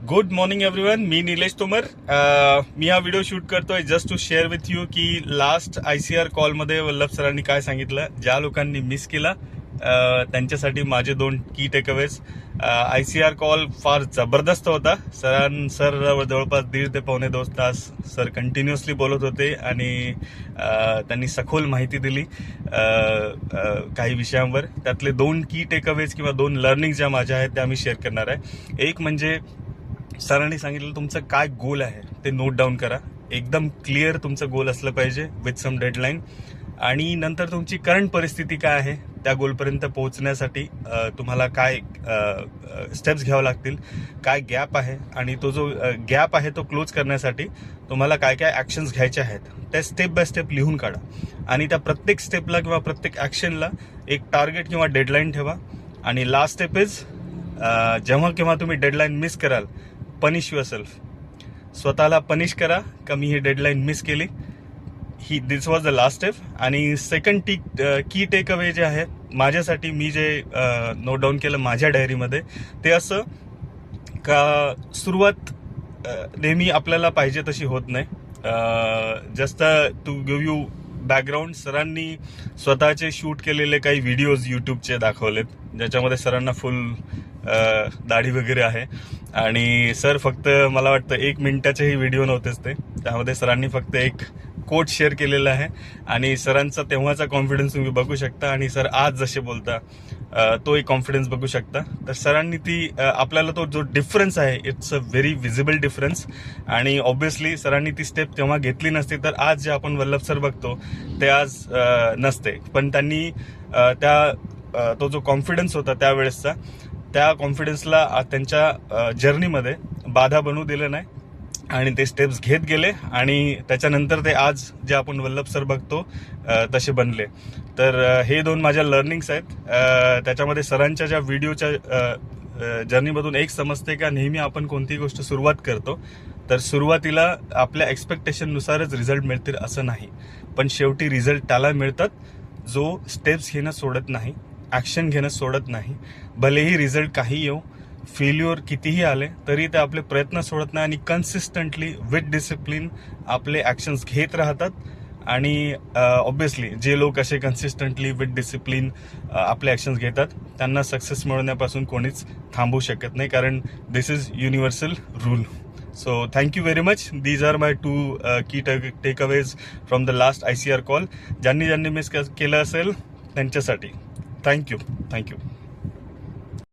Good morning everyone. मी निलेश तोमर. मी हा व्हिडिओ शूट करतोय just to share with you की लास्ट ICR कॉलमध्ये वल्लभ सरांनी काय सांगितलं. ज्या लोकांनी मिस केला त्यांच्यासाठी माझे 2 की टेकअवेज. ICR कॉल फार जबरदस्त होता. सर जवळपास 1.5 ते पावणे 2 तास सर कंटिन्युअसली बोलत होते आणि त्यांनी सखोल माहिती दिली काही विषयांवर. त्यातले 2 की टेकअवेज किंवा 2 लर्निंग ज्या माझ्या आहेत त्या मी शेअर करणार आहे. एक म्हणजे सरांनी सांगितलं तुमचं काय गोल आहे ते नोट डाऊन करा. एकदम क्लिअर तुमचं गोल असलं पाहिजे विथ सम डेडलाईन. आणि नंतर तुमची करंट परिस्थिती काय आहे, त्या गोलपर्यंत पोहोचण्यासाठी तुम्हाला काय स्टेप्स घ्यावं लागतील, काय गॅप आहे आणि तो जो गॅप आहे तो क्लोज करण्यासाठी तुम्हाला काय काय ॲक्शन्स घ्यायचे आहेत त्या स्टेप बाय स्टेप लिहून काढा. आणि त्या प्रत्येक स्टेपला किंवा प्रत्येक ॲक्शनला एक टार्गेट किंवा डेडलाईन ठेवा. आणि लास्ट स्टेप इज जेव्हा केव्हा तुम्ही डेडलाईन मिस कराल, पनिश युअरसेल्फ. स्वतःला पनिश करा का मी ही डेडलाईन मिस केली. दिस वॉज द लास्ट स्टेप. आणि सेकंड की टेक अवे जे आहे माझ्यासाठी, मी जे नोट डाऊन केलं माझ्या डायरीमध्ये, ते असं का सुरुवात नेहमी आपल्याला पाहिजे तशी होत नाही. Just to give you background, सरांनी स्वतःचे शूट केलेले काही व्हिडिओज यूट्यूबचे दाखवलेत ज्याच्यामध्ये सरांना फुल दाढी वगैरे आहे. आणि सर फक्त मला वाटतं 1 मिनिटाचेही व्हिडिओ नव्हतेच ते. त्यामध्ये सरांनी फक्त एक कोट शेअर केलेला आहे आणि सरांचा तेव्हाचा कॉन्फिडन्स तुम्ही बघू शकता आणि सर आज जसे बोलता तोही कॉन्फिडन्स बघू शकता. तर सरांनी ती आपल्याला तो जो डिफरन्स आहे it's a very visible difference. आणि ऑब्व्हियसली सरांनी ती स्टेप तेव्हा घेतली नसती तर आज जे आपण वल्लभ सर बघतो ते आज नसते. पण त्यांनी तो जो कॉन्फिडन्स होता त्यावेळेसचा, त्या कॉन्फिडन्सला त्यांच्या जर्नीमध्ये बाधा बनवू दिलं नाही आणि ते स्टेप्स घेत गेले आणि त्याच्यानंतर ते आज जे आपण वल्लभ सर बघतो तसे बनले. तर हे 2 माझ्या लर्निंग्स आहेत. त्याच्यामध्ये सरांच्या ज्या व्हिडिओच्या जर्नीमधून एक समजते का नेहमी आपण कोणतीही गोष्ट सुरुवात करतो तर सुरुवातीला आपल्या एक्सपेक्टेशननुसारच रिझल्ट मिळतील असं नाही, पण शेवटी रिझल्ट त्याला मिळतात जो स्टेप्स घेणं सोडत नाही, ॲक्शन घेणं सोडत नाही. भलेही रिझल्ट काही येऊ, फेल्युअर कितीही आले तरी ते आपले प्रयत्न सोडत नाही आणि कन्सिस्टंटली विथ डिसिप्लिन आपले ॲक्शन्स घेत राहतात. आणि ऑब्व्हियसली जे लोक असे कन्सिस्टंटली विथ डिसिप्लिन आपले ॲक्शन्स घेतात त्यांना सक्सेस मिळवण्यापासून कोणीच थांबवू शकत नाही, कारण this is universal rule. So thank you very much. These are my 2 key takeaways from the last ICR call. ज्यांनी मिस केलं असेल त्यांच्यासाठी थँक्यू.